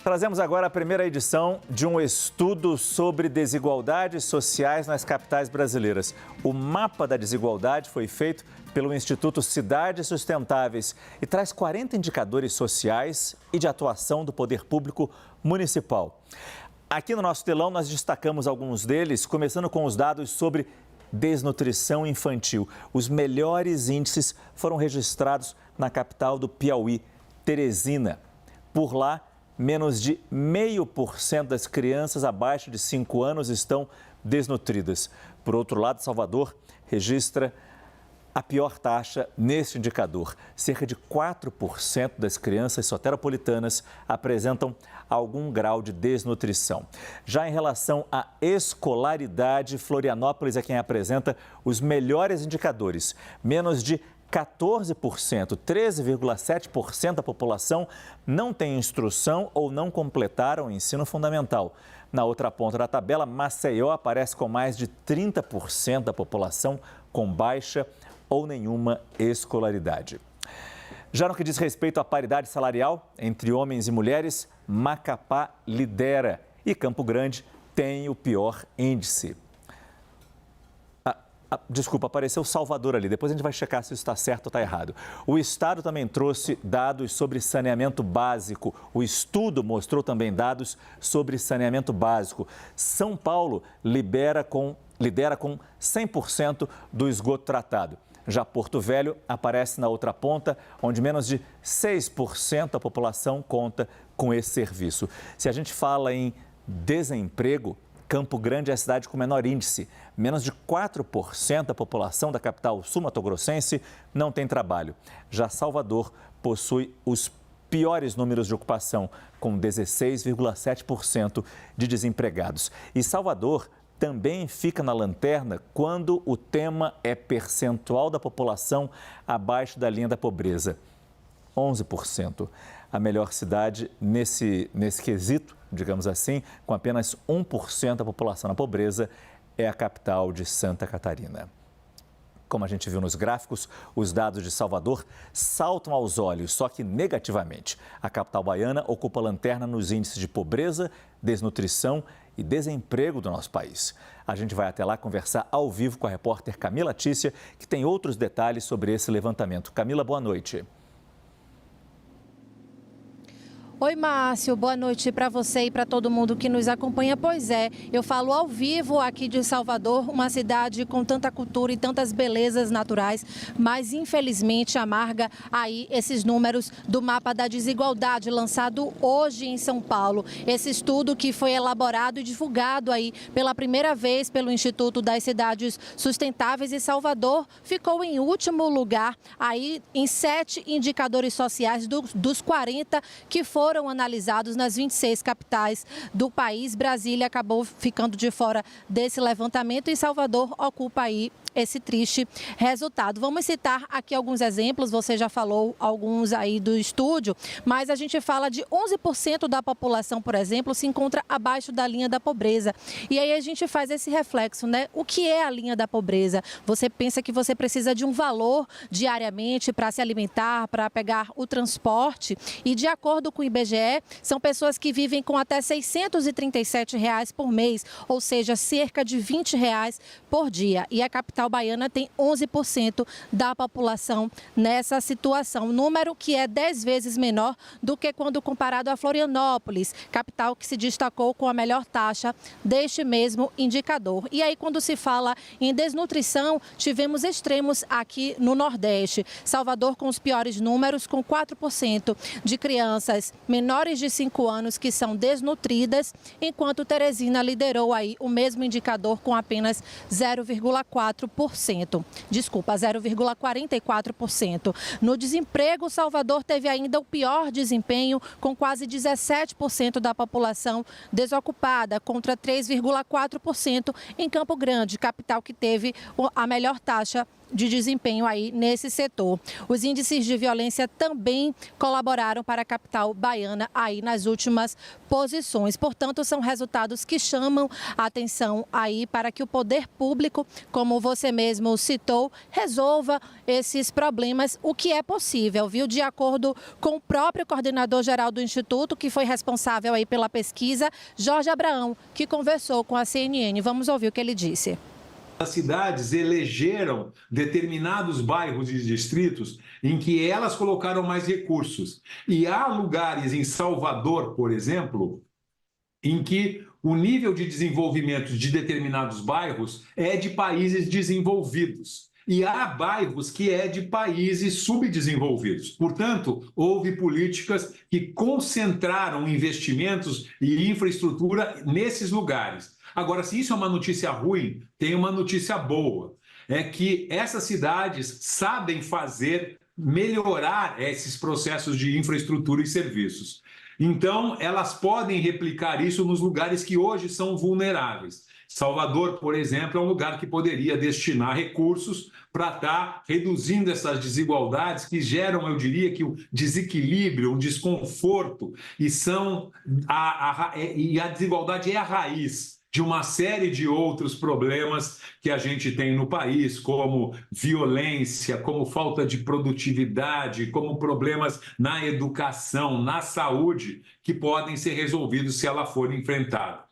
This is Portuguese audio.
Trazemos agora a primeira edição de um estudo sobre desigualdades sociais nas capitais brasileiras. O mapa da desigualdade foi feito pelo Instituto Cidades Sustentáveis e traz 40 indicadores sociais e de atuação do poder público municipal. Aqui no nosso telão nós destacamos alguns deles, começando com os dados sobre desnutrição infantil. Os melhores índices foram registrados na capital do Piauí, Teresina. Por lá, menos de 0,5% das crianças abaixo de 5 anos estão desnutridas. Por outro lado, Salvador registra a pior taxa neste indicador. Cerca de 4% das crianças soteropolitanas apresentam algum grau de desnutrição. Já em relação à escolaridade, Florianópolis é quem apresenta os melhores indicadores. Menos de 14%, 13,7% da população não tem instrução ou não completaram o ensino fundamental. Na outra ponta da tabela, Maceió aparece com mais de 30% da população com baixa ou nenhuma escolaridade. Já no que diz respeito à paridade salarial entre homens e mulheres, Macapá lidera e Campo Grande tem o pior índice. Desculpa, apareceu Salvador ali. Depois a gente vai checar se isso está certo ou está errado. O Estado também trouxe dados sobre saneamento básico. O estudo mostrou também dados sobre saneamento básico. São Paulo lidera com 100% do esgoto tratado. Já Porto Velho aparece na outra ponta, onde menos de 6% da população conta com esse serviço. Se a gente fala em desemprego, Campo Grande é a cidade com menor índice. Menos de 4% da população da capital sul-mato-grossense não tem trabalho. Já Salvador possui os piores números de ocupação, com 16,7% de desempregados. E Salvador também fica na lanterna quando o tema é percentual da população abaixo da linha da pobreza. 11%. A melhor cidade nesse quesito, digamos assim, com apenas 1% da população na pobreza, é a capital de Santa Catarina. Como a gente viu nos gráficos, os dados de Salvador saltam aos olhos, só que negativamente. A capital baiana ocupa a lanterna nos índices de pobreza, desnutrição e desemprego do nosso país. A gente vai até lá conversar ao vivo com a repórter Camila Tícia, que tem outros detalhes sobre esse levantamento. Camila, boa noite. Oi, Márcio, boa noite para você e para todo mundo que nos acompanha. Pois é, eu falo ao vivo aqui de Salvador, uma cidade com tanta cultura e tantas belezas naturais, mas infelizmente amarga aí esses números do mapa da desigualdade lançado hoje em São Paulo. Esse estudo que foi elaborado e divulgado aí pela primeira vez pelo Instituto das Cidades Sustentáveis, e Salvador ficou em último lugar aí em 7 indicadores sociais dos 40 que foram analisados nas 26 capitais do país. Brasília acabou ficando de fora desse levantamento e Salvador ocupa aí esse triste resultado. Vamos citar aqui alguns exemplos, você já falou alguns aí do estúdio, mas a gente fala de 11% da população, por exemplo, se encontra abaixo da linha da pobreza. E aí a gente faz esse reflexo, né? O que é a linha da pobreza? Você pensa que você precisa de um valor diariamente para se alimentar, para pegar o transporte, e de acordo com o IBGE, são pessoas que vivem com até R$ 637 por mês, ou seja, cerca de R$ 20 por dia. E a capital baiana tem 11% da população nessa situação, número que é 10 vezes menor do que quando comparado a Florianópolis, capital que se destacou com a melhor taxa deste mesmo indicador. E aí, quando se fala em desnutrição, tivemos extremos aqui no Nordeste. Salvador com os piores números, com 4% de crianças menores de 5 anos que são desnutridas, enquanto Teresina liderou aí o mesmo indicador com apenas 0,44%. No desemprego, Salvador teve ainda o pior desempenho, com quase 17% da população desocupada, contra 3,4% em Campo Grande, capital que teve a melhor taxa de desempenho aí nesse setor. Os índices de violência também colaboraram para a capital baiana aí nas últimas posições. Portanto, são resultados que chamam a atenção aí para que o poder público, como você mesmo citou, resolva esses problemas, o que é possível, viu? De acordo com o próprio coordenador-geral do Instituto, que foi responsável aí pela pesquisa, Jorge Abraão, que conversou com a CNN. Vamos ouvir o que ele disse. As cidades elegeram determinados bairros e distritos em que elas colocaram mais recursos. E há lugares em Salvador, por exemplo, em que o nível de desenvolvimento de determinados bairros é de países desenvolvidos. E há bairros que é de países subdesenvolvidos. Portanto, houve políticas que concentraram investimentos e infraestrutura nesses lugares. Agora, se isso é uma notícia ruim, tem uma notícia boa. É que essas cidades sabem melhorar esses processos de infraestrutura e serviços. Então, elas podem replicar isso nos lugares que hoje são vulneráveis. Salvador, por exemplo, é um lugar que poderia destinar recursos para estar reduzindo essas desigualdades que geram, eu diria, que um desequilíbrio, um desconforto, e a desigualdade é a raiz de uma série de outros problemas que a gente tem no país, como violência, como falta de produtividade, como problemas na educação, na saúde, que podem ser resolvidos se ela for enfrentada.